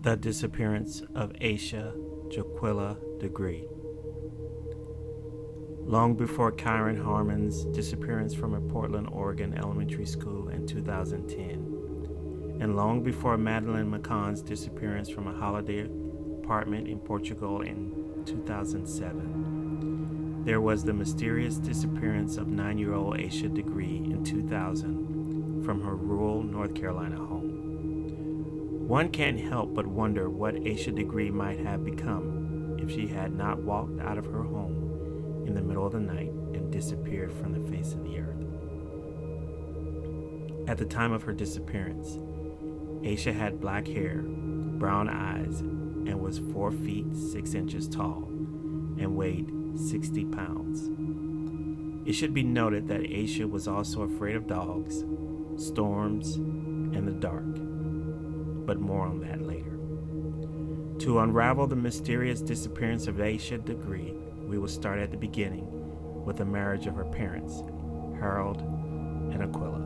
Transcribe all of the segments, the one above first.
The disappearance of Asha Jaquilla Degree. Long before Kyron Harmon's disappearance from a Portland, Oregon elementary school in 2010, and long before Madeline McCann's disappearance from a holiday apartment in Portugal in 2007, there was the mysterious disappearance of 9-year-old Asha Degree in 2000 from her rural North Carolina home. One can't help but wonder what Asha Degree might have become if she had not walked out of her home in the middle of the night and disappeared from the face of the earth. At the time of her disappearance, Asha had black hair, brown eyes, and was 4 feet 6 inches tall and weighed 60 pounds. It should be noted that Asha was also afraid of dogs, storms, and the dark. But more on that later. To unravel the mysterious disappearance of Asha Degree, we will start at the beginning with the marriage of her parents, Harold and Aquila.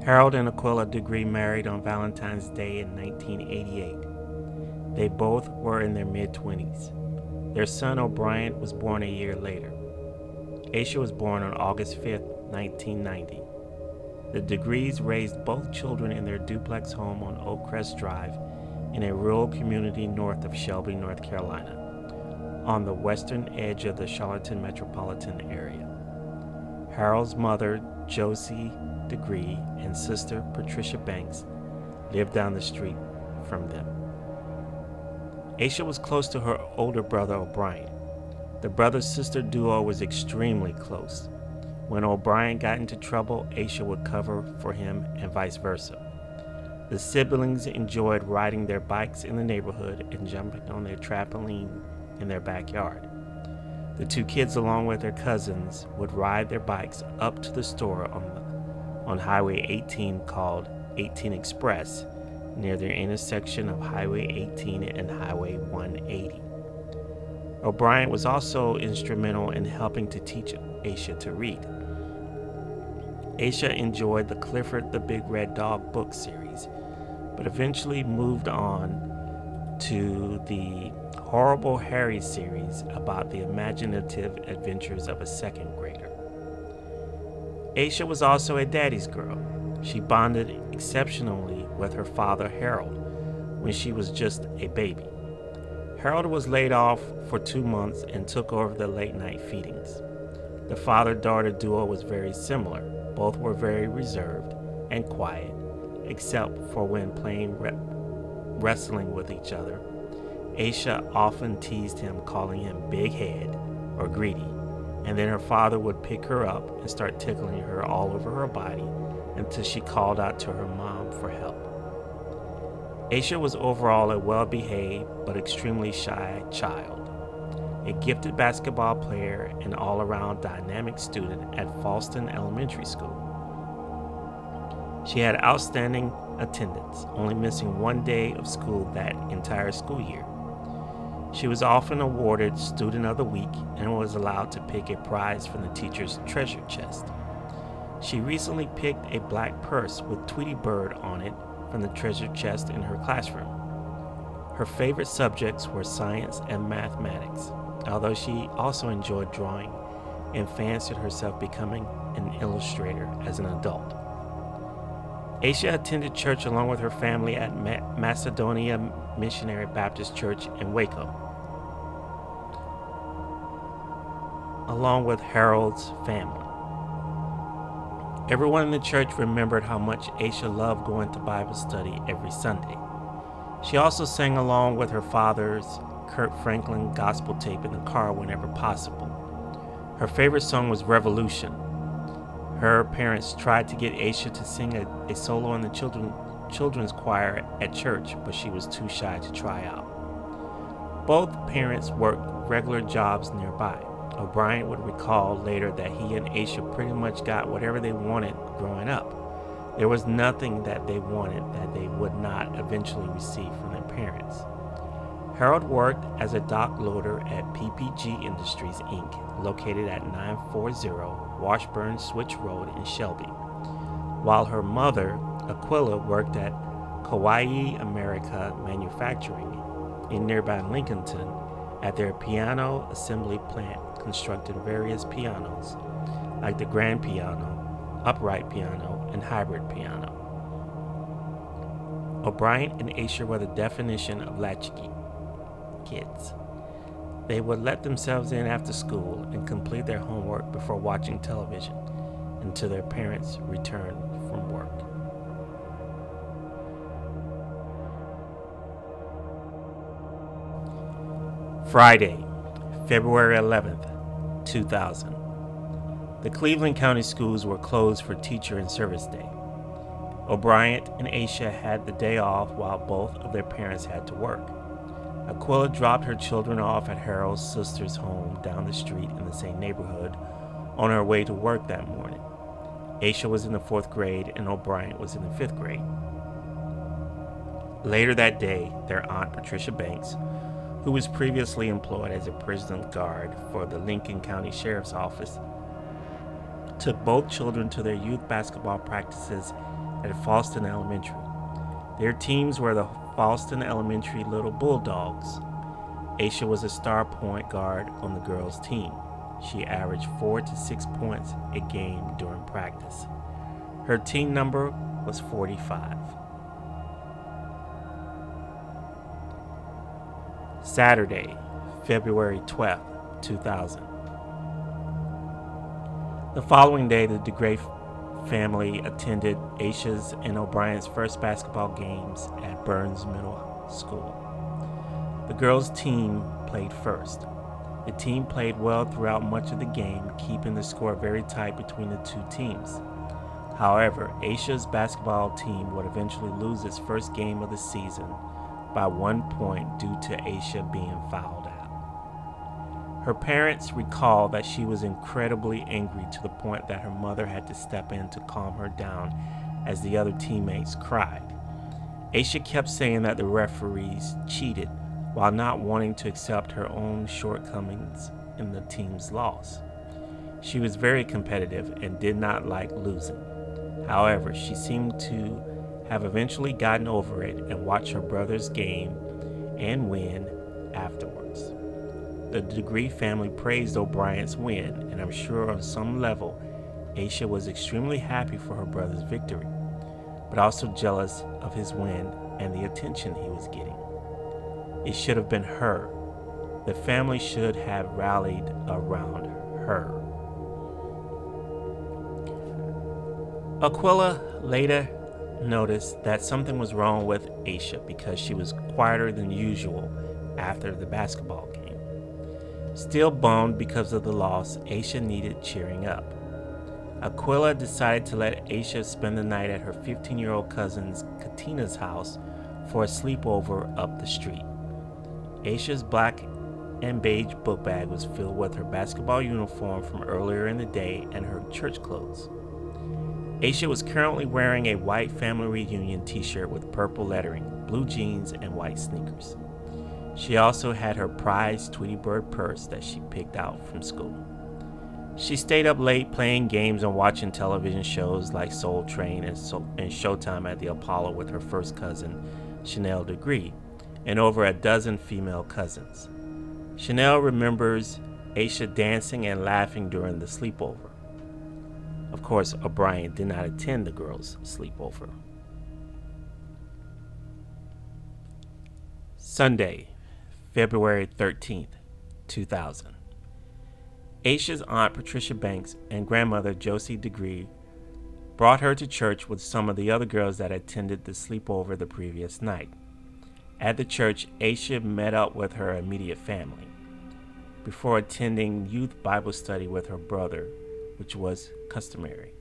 Harold and Aquila Degree married on Valentine's Day in 1988. They both were in their mid-20s. Their son O'Brien was born a year later. Asha was born on August 5, 1990. The Degrees raised both children in their duplex home on Oakcrest Drive in a rural community north of Shelby, North Carolina, on the western edge of the Charlotte metropolitan area. Harold's mother, Josie Degree, and sister, Patricia Banks, lived down the street from them. Asha was close to her older brother, O'Brien. The brother-sister duo was extremely close. When O'Brien got into trouble, Asha would cover for him and vice versa. The siblings enjoyed riding their bikes in the neighborhood and jumping on their trampoline in their backyard. The two kids, along with their cousins, would ride their bikes up to the store on Highway 18 called 18 Express, near the intersection of Highway 18 and Highway 180. O'Brien was also instrumental in helping to teach Asha to read. Asha enjoyed the Clifford the Big Red Dog book series, but eventually moved on to the Horrible Harry series about the imaginative adventures of a second grader. Asha was also a daddy's girl. She bonded exceptionally with her father, Harold, when she was just a baby. Harold was laid off for 2 months and took over the late-night feedings. The father-daughter duo was very similar. Both were very reserved and quiet, except for when playing wrestling with each other. Asha often teased him, calling him Big Head or Greedy, and then her father would pick her up and start tickling her all over her body until she called out to her mom for help. Asha was overall a well-behaved but extremely shy child, a gifted basketball player and all-around dynamic student at Falston Elementary School. She had outstanding attendance, only missing 1 day of school that entire school year. She was often awarded Student of the Week and was allowed to pick a prize from the teacher's treasure chest. She recently picked a black purse with Tweety Bird on it from the treasure chest in her classroom. Her favorite subjects were science and mathematics, although she also enjoyed drawing and fancied herself becoming an illustrator as an adult. Asha attended church along with her family at Macedonia Missionary Baptist Church in Waco, along with Harold's family. Everyone in the church remembered how much Asha loved going to Bible study every Sunday. She also sang along with her father's Kirk Franklin gospel tape in the car whenever possible. Her favorite song was Revolution. Her parents tried to get Asha to sing a solo in the children's choir at church, but she was too shy to try out. Both parents worked regular jobs nearby. O'Brien would recall later that he and Asha pretty much got whatever they wanted growing up. There was nothing that they wanted that they would not eventually receive from their parents. Harold worked as a dock loader at PPG Industries, Inc., located at 940 Washburn Switch Road in Shelby, while her mother, Aquila, worked at Kauai America Manufacturing in nearby Lincolnton at their piano assembly plant, constructing various pianos like the grand piano, upright piano, and hybrid piano. O'Brien and Asha were the definition of latchkey kids. They would let themselves in after school and complete their homework before watching television until their parents returned from work. Friday, February 11th, 2000. The Cleveland County schools were closed for Teacher and Service Day. O'Brien and Asha had the day off while both of their parents had to work. Aquila dropped her children off at Harold's sister's home down the street in the same neighborhood on her way to work that morning. Asha was in the 4th grade and O'Brien was in the 5th grade. Later that day, their aunt Patricia Banks, who was previously employed as a prison guard for the Lincoln County Sheriff's Office, took both children to their youth basketball practices at Falston Elementary. Their teams were the Falston Elementary Little Bulldogs. Asha was a star point guard on the girls' team. She averaged 4 to 6 points a game during practice. Her team number was 45. Saturday, February 12th, 2000. The following day, the DeGray family attended Asha's and O'Brien's first basketball games at Burns Middle School. The girls' team played first. The team played well throughout much of the game, keeping the score very tight between the two teams. However, Asha's basketball team would eventually lose its first game of the season by 1 point due to Asha being fouled out. Her parents recall that she was incredibly angry to the point that her mother had to step in to calm her down as the other teammates cried. Asha kept saying that the referees cheated while not wanting to accept her own shortcomings in the team's loss. She was very competitive and did not like losing. However, she seemed to have eventually gotten over it and watched her brother's game and win afterwards. The DeGray family praised O'Brien's win, and I'm sure on some level, Asha was extremely happy for her brother's victory, but also jealous of his win and the attention he was getting. It should have been her. The family should have rallied around her. Aquila later noticed that something was wrong with Asha because she was quieter than usual after the basketball game. Still bummed because of the loss, Asha needed cheering up. Aquila decided to let Asha spend the night at her 15-year-old cousin Katina's house for a sleepover up the street. Asha's black and beige book bag was filled with her basketball uniform from earlier in the day and her church clothes. Asha was currently wearing a white family reunion t-shirt with purple lettering, blue jeans, and white sneakers. She also had her prized Tweety Bird purse that she picked out from school. She stayed up late playing games and watching television shows like Soul Train and Showtime at the Apollo with her first cousin, Chanel DeGray, and over a dozen female cousins. Chanel remembers Asha dancing and laughing during the sleepover. Of course, O'Brien did not attend the girls' sleepover. Sunday, February 13th, 2000. Asha's aunt Patricia Banks and grandmother Josie DeGray brought her to church with some of the other girls that attended the sleepover the previous night. At the church, Asha met up with her immediate family before attending youth Bible study with her brother, which was customary.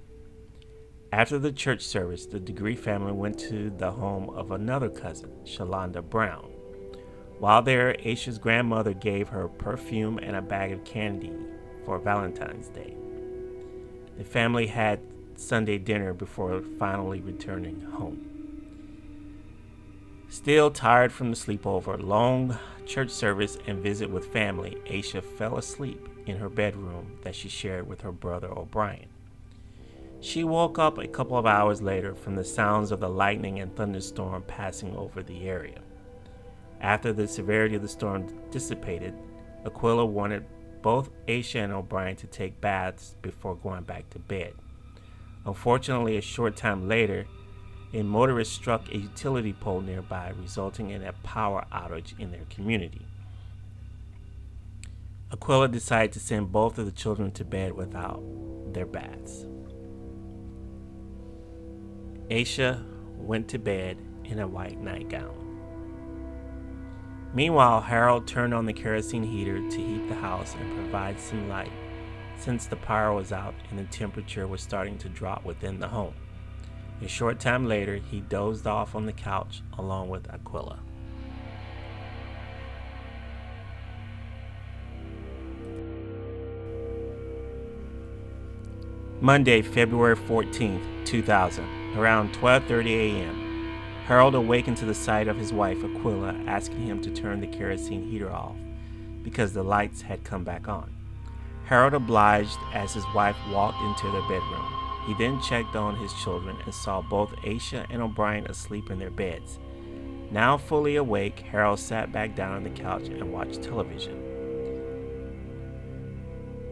After the church service, the DeGray family went to the home of another cousin, Shalonda Brown. While there, Asha's grandmother gave her perfume and a bag of candy for Valentine's Day. The family had Sunday dinner before finally returning home. Still tired from the sleepover, long church service and visit with family, Asha fell asleep in her bedroom that she shared with her brother O'Brien. She woke up a couple of hours later from the sounds of the lightning and thunderstorm passing over the area. After the severity of the storm dissipated, Aquila wanted both Asha and O'Brien to take baths before going back to bed. Unfortunately, a short time later, a motorist struck a utility pole nearby, resulting in a power outage in their community. Aquila decided to send both of the children to bed without their baths. Asha went to bed in a white nightgown. Meanwhile, Harold turned on the kerosene heater to heat the house and provide some light, since the power was out and the temperature was starting to drop within the home. A short time later, he dozed off on the couch along with Aquila. Monday, February 14th, 2000, around 12:30 a.m. Harold awakened to the sight of his wife Aquila asking him to turn the kerosene heater off because the lights had come back on. Harold obliged as his wife walked into their bedroom. He then checked on his children and saw both Asha and O'Brien asleep in their beds. Now fully awake, Harold sat back down on the couch and watched television.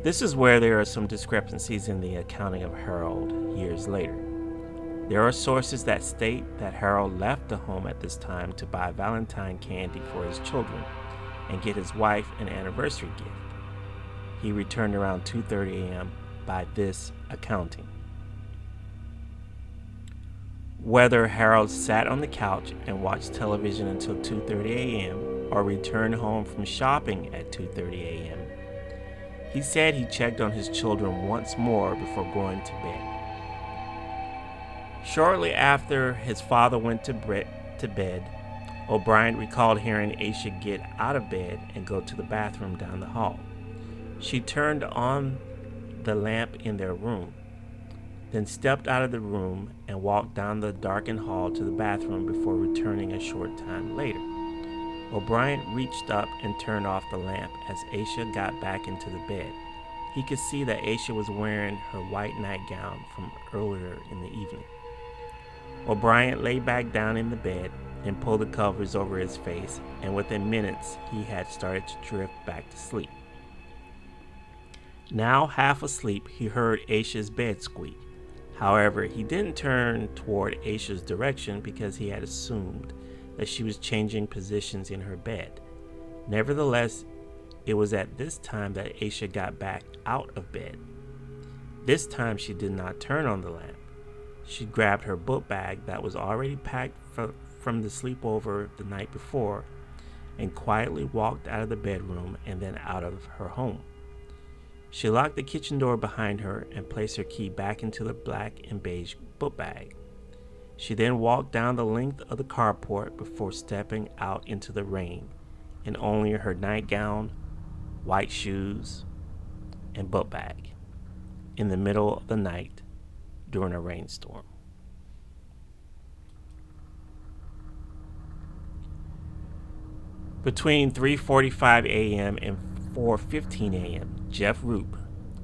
This is where there are some discrepancies in the accounting of Harold years later. There are sources that state that Harold left the home at this time to buy Valentine candy for his children and get his wife an anniversary gift. He returned around 2:30 a.m. by this accounting. Whether Harold sat on the couch and watched television until 2:30 a.m. or returned home from shopping at 2:30 a.m., he said he checked on his children once more before going to bed. Shortly after his father went to bed, O'Brien recalled hearing Asha get out of bed and go to the bathroom down the hall. She turned on the lamp in their room, then stepped out of the room and walked down the darkened hall to the bathroom before returning a short time later. O'Brien reached up and turned off the lamp as Asha got back into the bed. He could see that Asha was wearing her white nightgown from earlier in the evening. O'Brien lay back down in the bed and pulled the covers over his face, and within minutes he had started to drift back to sleep. Now half asleep, he heard Asha's bed squeak. However, he didn't turn toward Asha's direction because he had assumed that she was changing positions in her bed. Nevertheless, it was at this time that Asha got back out of bed. This time she did not turn on the lamp. She grabbed her book bag that was already packed from the sleepover the night before and quietly walked out of the bedroom and then out of her home. She locked the kitchen door behind her and placed her key back into the black and beige book bag. She then walked down the length of the carport before stepping out into the rain in only her nightgown, white shoes, and book bag in the middle of the night during a rainstorm. Between 3:45 a.m. and 4:15 a.m., Jeff Roop,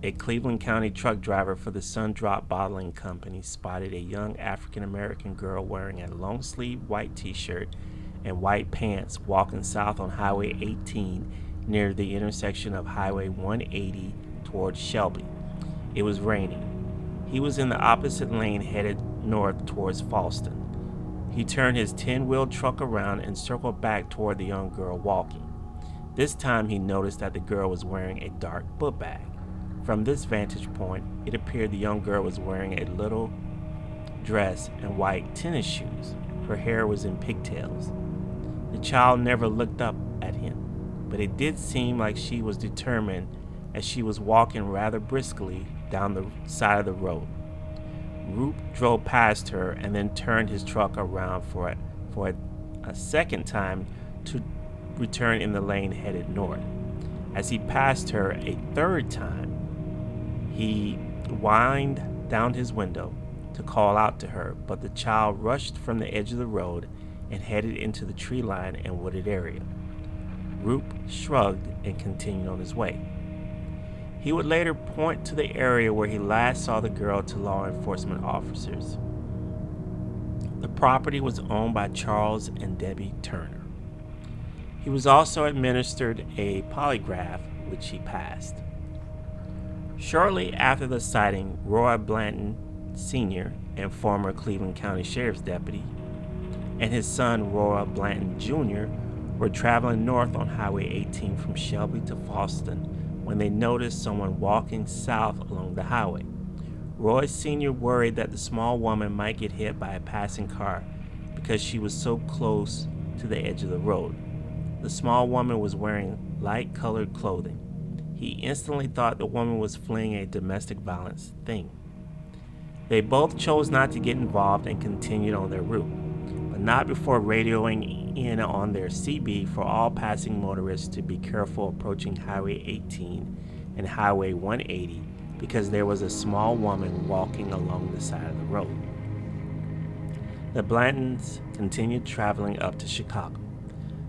a Cleveland County truck driver for the Sundrop Bottling Company, spotted a young African-American girl wearing a long-sleeved white t-shirt and white pants walking south on Highway 18 near the intersection of Highway 180 towards Shelby. It was raining. He was in the opposite lane headed north towards Falston. He turned his 10-wheel truck around and circled back toward the young girl walking. This time he noticed that the girl was wearing a dark book bag. From this vantage point, it appeared the young girl was wearing a little dress and white tennis shoes. Her hair was in pigtails. The child never looked up at him, but it did seem like she was determined as she was walking rather briskly down the side of the road. Roop drove past her and then turned his truck around for a second time to return in the lane headed north. As he passed her a third time, he whined down his window to call out to her, but the child rushed from the edge of the road and headed into the tree line and wooded area. Roop shrugged and continued on his way. He would later point to the area where he last saw the girl to law enforcement officers. The property was owned by Charles and Debbie Turner. He was also administered a polygraph, which he passed. Shortly after the sighting, Roy Blanton Sr., and former Cleveland County Sheriff's deputy, and his son Roy Blanton Jr. were traveling north on Highway 18 from Shelby to Fallston when they noticed someone walking south along the highway. Roy Sr. worried that the small woman might get hit by a passing car because she was so close to the edge of the road. The small woman was wearing light-colored clothing. He instantly thought the woman was fleeing a domestic violence thing. They both chose not to get involved and continued on their route, but not before radioing in on their CB for all passing motorists to be careful approaching Highway 18 and Highway 180 because there was a small woman walking along the side of the road. The Blantons continued traveling up to Chicago.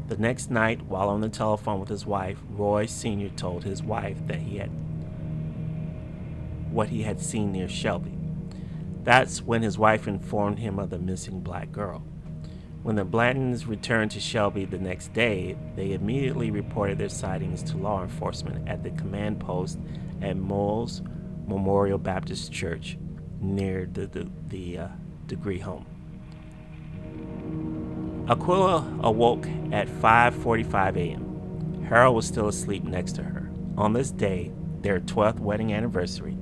The next night, while on the telephone with his wife, Roy Sr. told his wife that what he had seen near Shelby. That's when his wife informed him of the missing black girl. When the Blantons returned to Shelby the next day, they immediately reported their sightings to law enforcement at the command post at Moles Memorial Baptist Church near the Degree home. Aquila awoke at 5:45 a.m. Harold was still asleep next to her. On this day, their 12th wedding anniversary,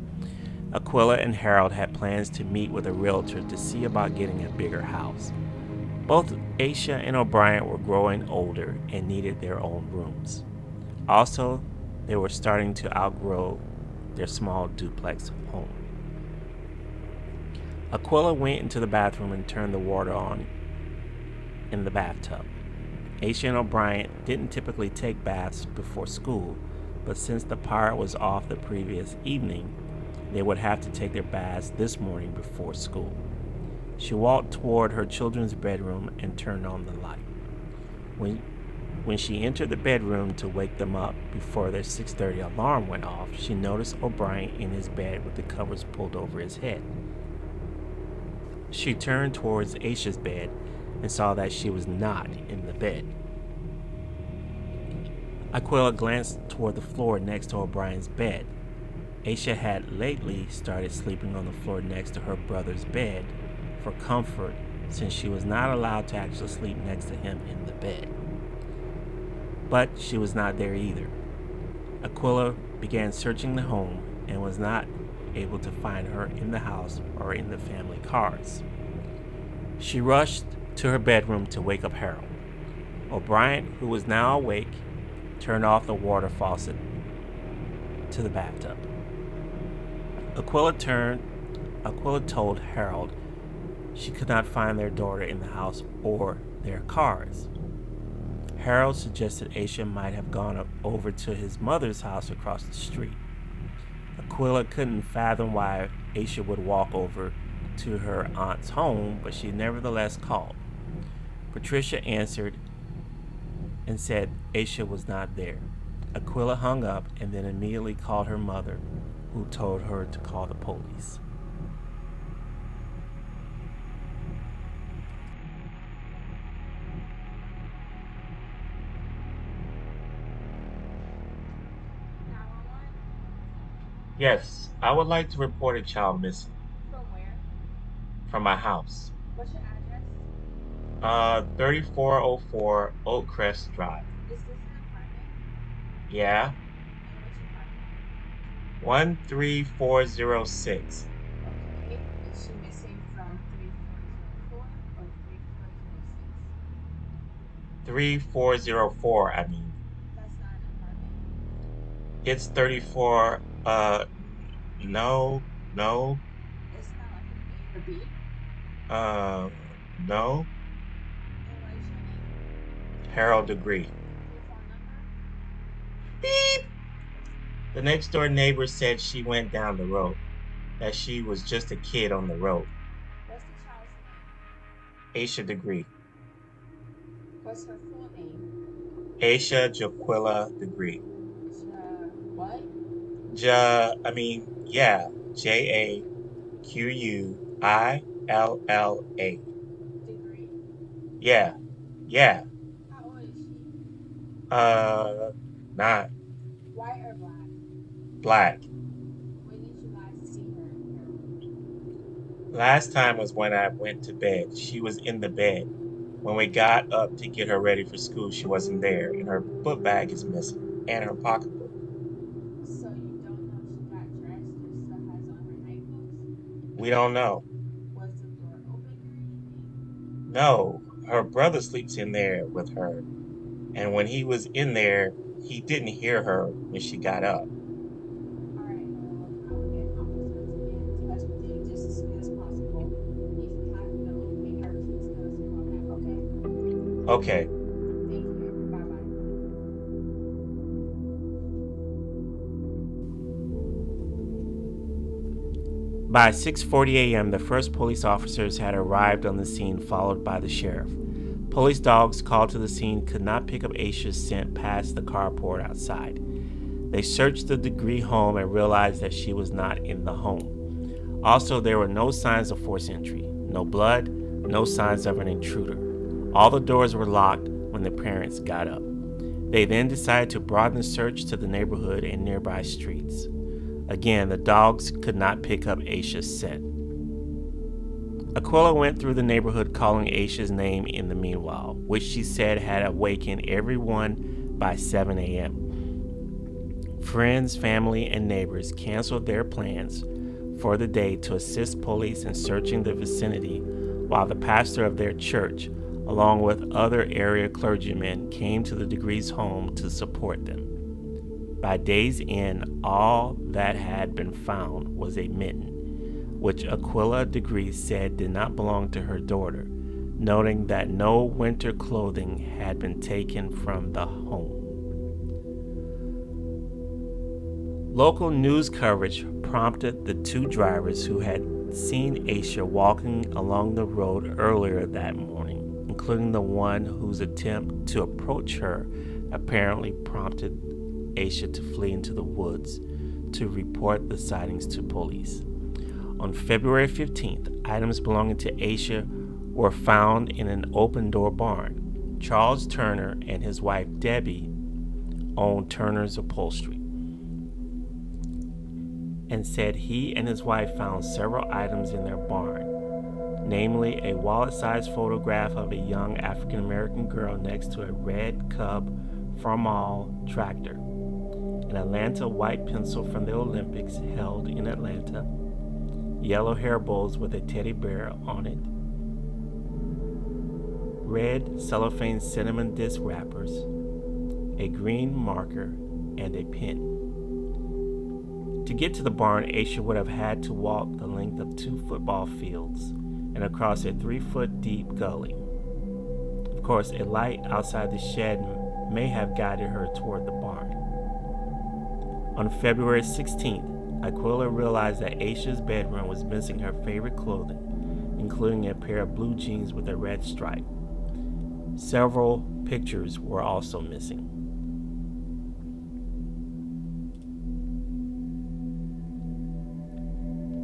Aquila and Harold had plans to meet with a realtor to see about getting a bigger house. Both Asha and O'Brien were growing older and needed their own rooms. Also, they were starting to outgrow their small duplex home. Aquila went into the bathroom and turned the water on in the bathtub. Asha and O'Brien didn't typically take baths before school, but since the power was off the previous evening, they would have to take their baths this morning before school. She walked toward her children's bedroom and turned on the light. When she entered the bedroom to wake them up before their 6:30 alarm went off, she noticed O'Brien in his bed with the covers pulled over his head. She turned towards Asha's bed and saw that she was not in the bed. Aquila glanced toward the floor next to O'Brien's bed. Asha had lately started sleeping on the floor next to her brother's bed for comfort since she was not allowed to actually sleep next to him in the bed. But she was not there either. Aquila began searching the home and was not able to find her in the house or in the family cars. She rushed to her bedroom to wake up Harold. O'Brien, who was now awake, turned off the water faucet to the bathtub. Aquila told Harold she could not find their daughter in the house or their cars. Harold suggested Asha might have gone over to his mother's house across the street. Aquila couldn't fathom why Asha would walk over to her aunt's home, but she nevertheless called. Patricia answered and said Asha was not there. Aquila hung up and then immediately called her mother, who told her to call the police. Yes, I would like to report a child missing. From where? From my house. What's your address? 3404 Oak Crest Drive. Is this an apartment? Yeah. And what's your apartment? 13406. Okay. Is she missing from 3404 or 3406? 3404, I mean. That's not an apartment? It's 34, no, no. It's not like an A or B? No. And what is your name? Harold Degree. Your phone number? Beep! The next door neighbor said she went down the road, that she was just a kid on the road. What's the child's name? Asha Degree. What's her full name? Asha Jaquilla Degree. What? Yeah, Jaquilla. Degree? Yeah, yeah. How old is she? Uh, Not White or black? black. When did you last see her, Harold? Last time was when I went to bed. She was in the bed. When we got up to get her ready for school, she wasn't there, and her book bag is missing, and her pocketbook. So you don't know if she got dressed or still has on her night clothes? We don't know. Was the door open or anything? No, her brother sleeps in there with her, and when he was in there, he didn't hear her when she got up. Alright, Harold, I will get officers to get in touch with you just as soon as possible. If you have to locate her, please give us a call back, okay? Okay. Thank you. Bye bye. By 6:40 a.m., the first police officers had arrived on the scene, followed by the sheriff. Police dogs called to the scene could not pick up Aisha's scent past the carport outside. They searched the Degree home and realized that she was not in the home. Also, there were no signs of forced entry, no blood, no signs of an intruder. All the doors were locked when the parents got up. They then decided to broaden the search to the neighborhood and nearby streets. Again, the dogs could not pick up Aisha's scent. Aquila went through the neighborhood calling Aisha's name in the meanwhile, which she said had awakened everyone by 7 a.m. Friends, family, and neighbors canceled their plans for the day to assist police in searching the vicinity, while the pastor of their church, along with other area clergymen, came to the Degrees' home to support them. By day's end, all that had been found was a mitten, which Aquila Degree said did not belong to her daughter, noting that no winter clothing had been taken from the home. Local news coverage prompted the two drivers who had seen Asha walking along the road earlier that morning, including the one whose attempt to approach her apparently prompted Asha to flee into the woods, to report the sightings to police. On February 15th, items belonging to Asha were found in an open door barn. Charles Turner and his wife Debbie owned Turner's Upholstery and said he and his wife found several items in their barn, namely a wallet-sized photograph of a young African American girl next to a red Cub Farmall tractor, an Atlanta white pencil from the Olympics held in Atlanta, yellow hair bowls with a teddy bear on it, red cellophane cinnamon disc wrappers, a green marker, and a pen. To get to the barn, Asha would have had to walk the length of 2 football fields and across a 3-foot deep gully. Of course, a light outside the shed may have guided her toward the barn. On February 16th, Aquila realized that Asha's bedroom was missing her favorite clothing, including a pair of blue jeans with a red stripe. Several pictures were also missing.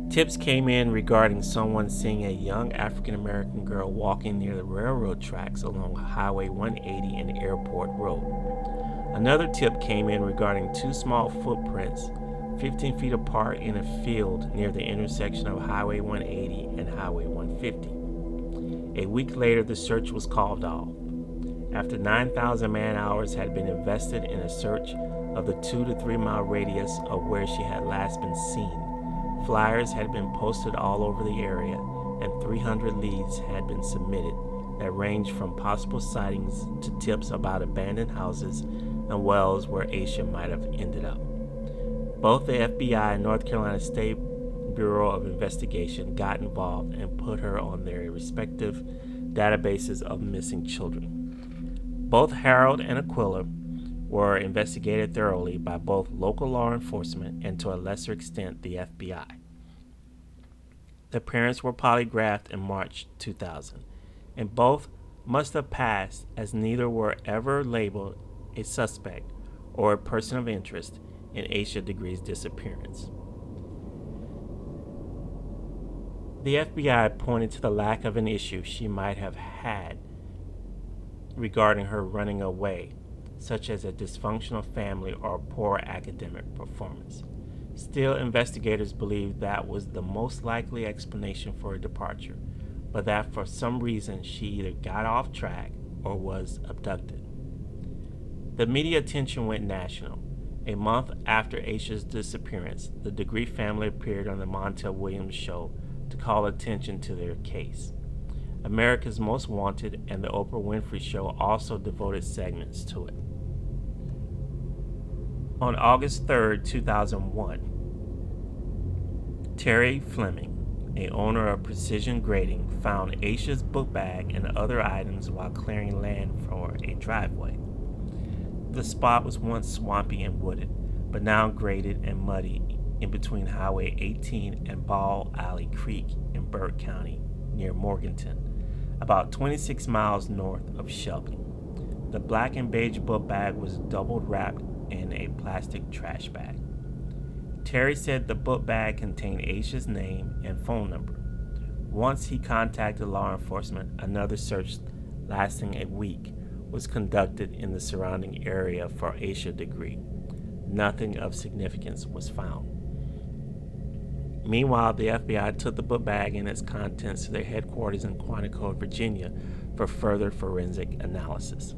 Tips came in regarding someone seeing a young African American girl walking near the railroad tracks along Highway 180 and Airport Road. Another tip came in regarding 2 small footprints 15 feet apart in a field near the intersection of Highway 180 and Highway 150. A week later, the search was called off. After 9,000 man hours had been invested in a search of the 2 to 3 mile radius of where she had last been seen, flyers had been posted all over the area, and 300 leads had been submitted that ranged from possible sightings to tips about abandoned houses and wells where Asha might have ended up. Both the FBI and North Carolina State Bureau of Investigation got involved and put her on their respective databases of missing children. Both Harold and Aquila were investigated thoroughly by both local law enforcement and, to a lesser extent, the FBI. Their parents were polygraphed in March 2000, and both must have passed as neither were ever labeled a suspect, or a person of interest in Asha Degree's disappearance. The FBI pointed to the lack of an issue she might have had regarding her running away, such as a dysfunctional family or poor academic performance. Still, investigators believed that was the most likely explanation for her departure, but that for some reason she either got off track or was abducted. The media attention went national. A month after Asha's disappearance, the Degree family appeared on the Montel Williams show to call attention to their case. America's Most Wanted and the Oprah Winfrey Show also devoted segments to it. On August 3, 2001, Terry Fleming, a owner of Precision Grading, found Asha's book bag and other items while clearing land for a driveway. The spot was once swampy and wooded, but now graded and muddy in between Highway 18 and Ball Alley Creek in Burke County near Morganton, about 26 miles north of Shelby. The black and beige book bag was double wrapped in a plastic trash bag. Terry said the book bag contained Asha's name and phone number. Once he contacted law enforcement, another search lasting a week was conducted in the surrounding area for Asha Degree. Nothing of significance was found. Meanwhile, the FBI took the book bag and its contents to their headquarters in Quantico, Virginia, for further forensic analysis.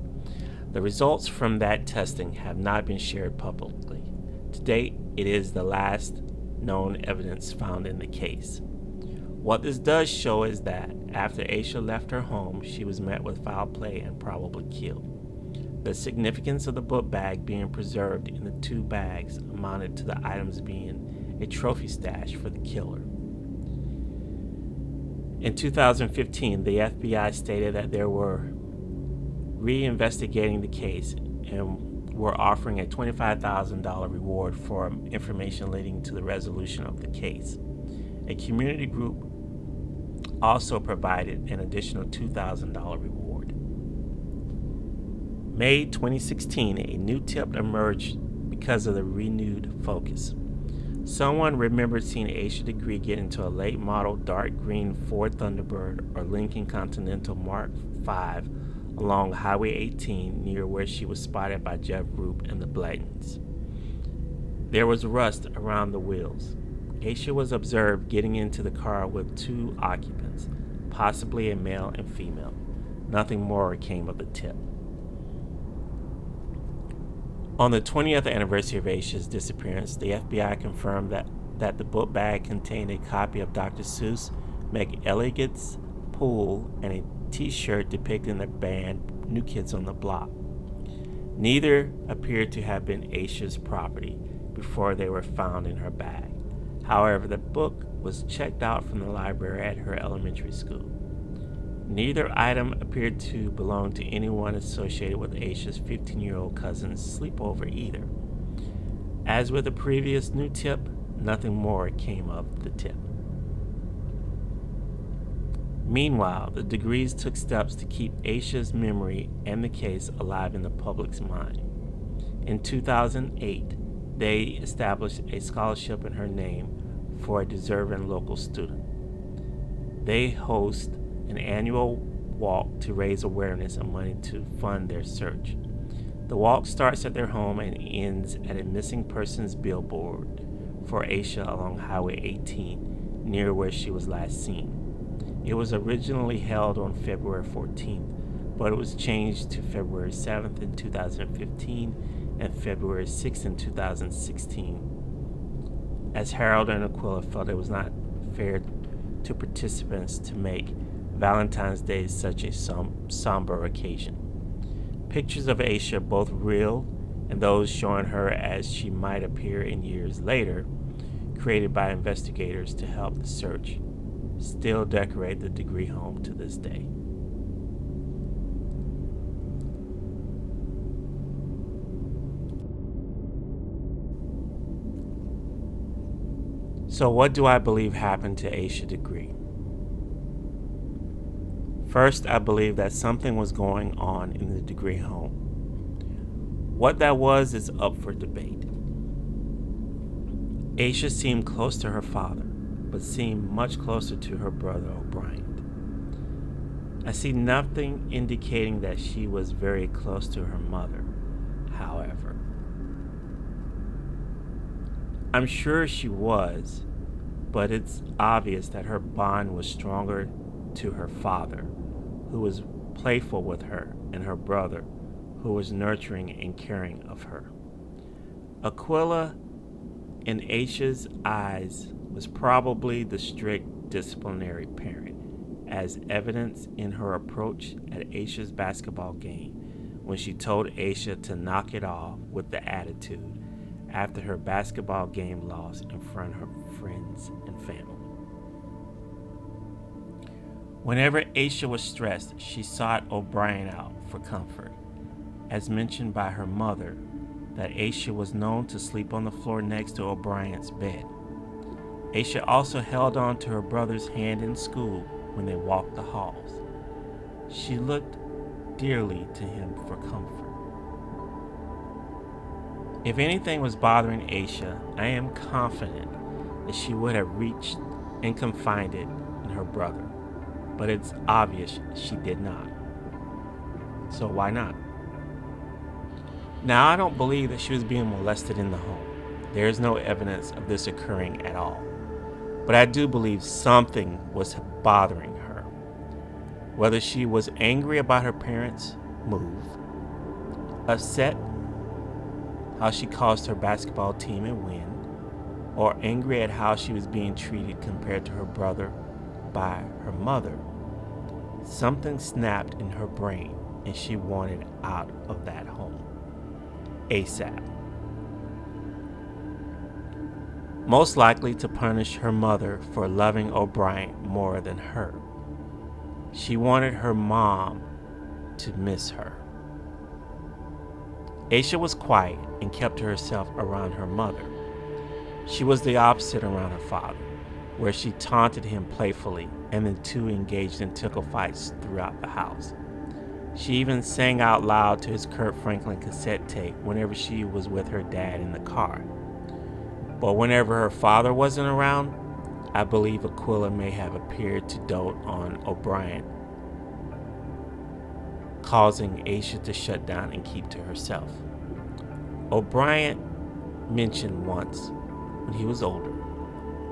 The results from that testing have not been shared publicly. To date, it is the last known evidence found in the case. What this does show is that after Asha left her home, she was met with foul play and probably killed. The significance of the book bag being preserved in the two bags amounted to the items being a trophy stash for the killer. In 2015, the FBI stated that they were reinvestigating the case and were offering a $25,000 reward for information leading to the resolution of the case. A community group also provided an additional $2,000 reward. May 2016, a new tip emerged because of the renewed focus. Someone remembered seeing Asha Degree get into a late model dark green Ford Thunderbird or Lincoln Continental Mark V along Highway 18 near where she was spotted by Jeff Roop and the Blaytons. There was rust around the wheels. Asha was observed getting into the car with two occupants, possibly a male and female. Nothing more came of the tip. On the 20th anniversary of Asha's disappearance, the FBI confirmed that the book bag contained a copy of Dr. Seuss McElligot's Pool and a t-shirt depicting the band New Kids on the Block. Neither appeared to have been Asha's property before they were found in her bag. However, the book was checked out from the library at her elementary school. Neither item appeared to belong to anyone associated with Asha's 15-year-old cousin's sleepover either. As with the previous new tip, nothing more came of the tip. Meanwhile, the Degrees took steps to keep Asha's memory and the case alive in the public's mind. In 2008, they established a scholarship in her name for a deserving local student. They host an annual walk to raise awareness and money to fund their search. The walk starts at their home and ends at a missing persons billboard for Asha along Highway 18, near where she was last seen. It was originally held on February 14th, but it was changed to February 7th in 2015 and February 6th in 2016, as Harold and Aquila felt it was not fair to participants to make Valentine's Day such a somber occasion. Pictures of Asha, both real and those showing her as she might appear in years later, created by investigators to help the search, still decorate the Degree home to this day. So what do I believe happened to Asha Degree? First, I believe that something was going on in the Degree home. What that was is up for debate. Asha seemed close to her father, but seemed much closer to her brother O'Brien. I see nothing indicating that she was very close to her mother, however. I'm sure she was, but it's obvious that her bond was stronger to her father, who was playful with her, and her brother, who was nurturing and caring of her. Aquila, in Asha's eyes, was probably the strict disciplinary parent, as evidenced in her approach at Asha's basketball game when she told Asha to knock it off with the attitude after her basketball game loss in front of her friends and family. Whenever Asha was stressed, she sought O'Brien out for comfort, as mentioned by her mother, that Asha was known to sleep on the floor next to O'Brien's bed. Asha also held on to her brother's hand in school when they walked the halls. She looked dearly to him for comfort. If anything was bothering Asha, I am confident that she would have reached and confided in her brother, but it's obvious she did not. So why not? Now, I don't believe that she was being molested in the home. There is no evidence of this occurring at all. But I do believe something was bothering her. Whether she was angry about her parents' move, upset how she caused her basketball team a win, or angry at how she was being treated compared to her brother by her mother, something snapped in her brain and she wanted out of that home ASAP. Most likely to punish her mother for loving O'Brien more than her. She wanted her mom to miss her. Asha was quiet and kept to herself around her mother. She was the opposite around her father, where she taunted him playfully and the two engaged in tickle fights throughout the house. She even sang out loud to his Kurt Franklin cassette tape whenever she was with her dad in the car. But whenever her father wasn't around, I believe Aquila may have appeared to dote on O'Brien, causing Asha to shut down and keep to herself. O'Brien mentioned once, when he was older,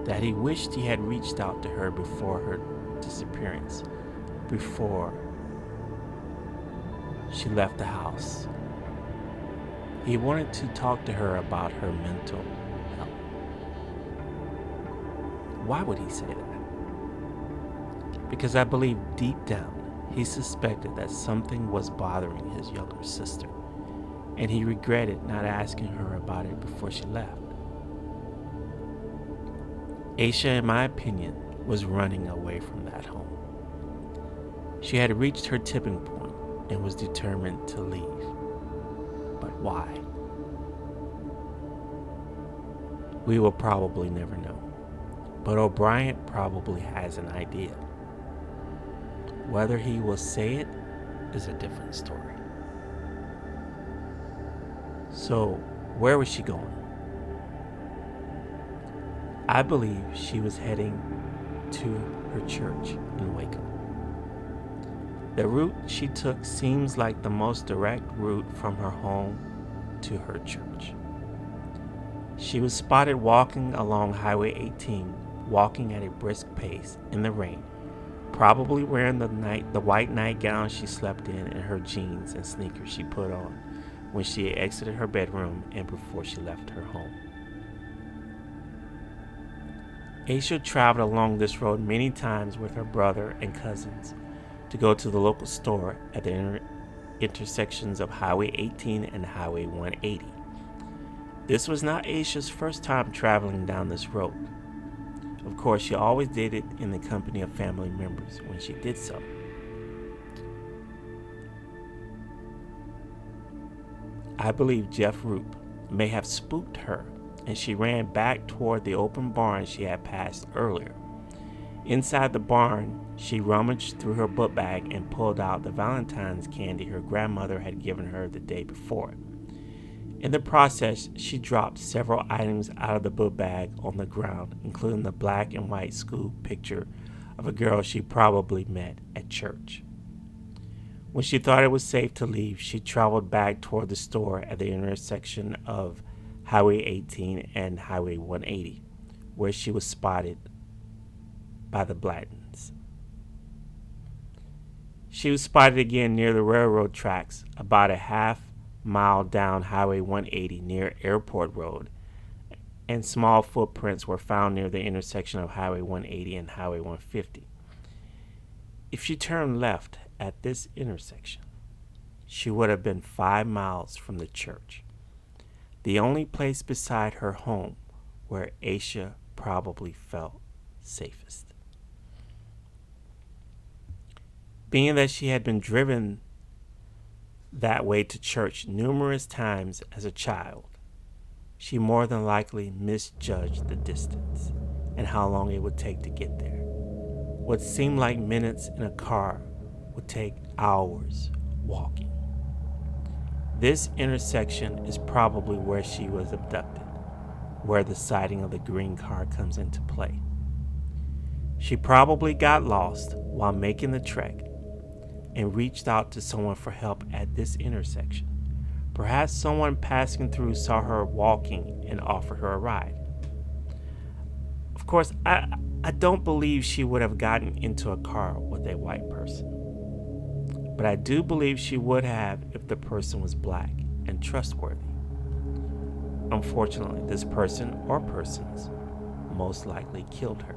that he wished he had reached out to her before her disappearance, before she left the house. He wanted to talk to her about her mental health. Why would he say that? Because I believe deep down he suspected that something was bothering his younger sister, and he regretted not asking her about it before she left. Asha, in my opinion, was running away from that home. She had reached her tipping point and was determined to leave. But why? We will probably never know. But O'Brien probably has an idea. Whether he will say it is a different story. So, where was she going? I believe she was heading to her church in Waco. The route she took seems like the most direct route from her home to her church. She was spotted walking along Highway 18, walking at a brisk pace in the rain, probably wearing the white nightgown she slept in and her jeans and sneakers she put on when she exited her bedroom and before she left her home. Asha traveled along this road many times with her brother and cousins to go to the local store at the intersections of Highway 18 and Highway 180. This was not Asha's first time traveling down this road. Of course, she always did it in the company of family members when she did so. I believe Jeff Roop may have spooked her, and she ran back toward the open barn she had passed earlier. Inside the barn, she rummaged through her book bag and pulled out the Valentine's candy her grandmother had given her the day before. In the process, she dropped several items out of the book bag on the ground, including the black and white school picture of a girl she probably met at church. When she thought it was safe to leave, she traveled back toward the store at the intersection of Highway 18 and Highway 180, where she was spotted by the Blattons. She was spotted again near the railroad tracks, about a half-mile down Highway 180 near Airport Road, and small footprints were found near the intersection of Highway 180 and Highway 150. If she turned left at this intersection, she would have been 5 miles from the church, the only place beside her home where Asha probably felt safest. Being that she had been driven that way to church numerous times as a child, she more than likely misjudged the distance and how long it would take to get there. What seemed like minutes in a car would take hours walking. This intersection is probably where she was abducted, where the sighting of the green car comes into play. She probably got lost while making the trek and reached out to someone for help at this intersection. Perhaps someone passing through saw her walking and offered her a ride. Of course, I don't believe she would have gotten into a car with a white person. But I do believe she would have if the person was black and trustworthy. Unfortunately, this person or persons most likely killed her.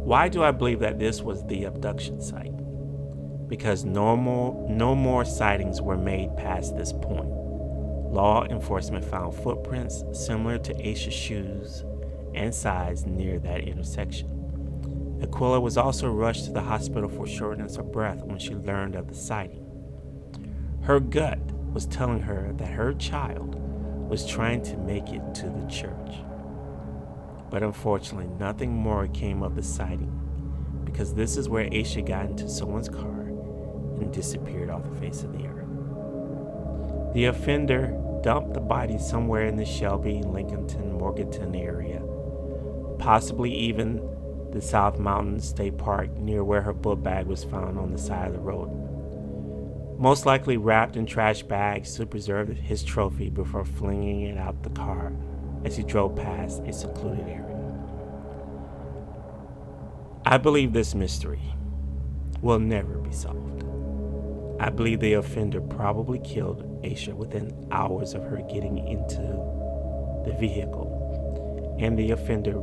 Why do I believe that this was the abduction site? Because no more sightings were made past this point. Law enforcement found footprints similar to Asha's shoes and size near that intersection. Aquila was also rushed to the hospital for shortness of breath when she learned of the sighting. Her gut was telling her that her child was trying to make it to the church. But unfortunately, nothing more came of the sighting, because this is where Asha got into someone's car and disappeared off the face of the earth. The offender dumped the body somewhere in the Shelby, Lincolnton, Morganton area, possibly even the South Mountain State Park near where her book bag was found on the side of the road. Most likely wrapped in trash bags to preserve his trophy before flinging it out the car as he drove past a secluded area. I believe this mystery will never be solved. I believe the offender probably killed Asha within hours of her getting into the vehicle, and the offender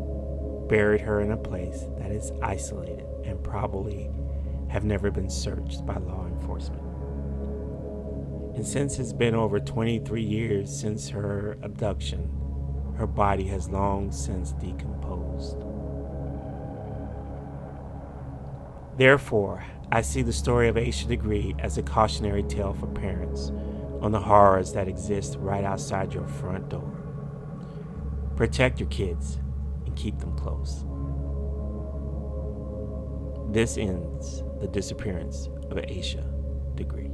buried her in a place that is isolated and probably have never been searched by law enforcement. And since it's been over 23 years since her abduction, her body has long since decomposed. Therefore, I see the story of Asha Degree as a cautionary tale for parents on the horrors that exist right outside your front door. Protect your kids and keep them close. This ends the disappearance of Asha Degree.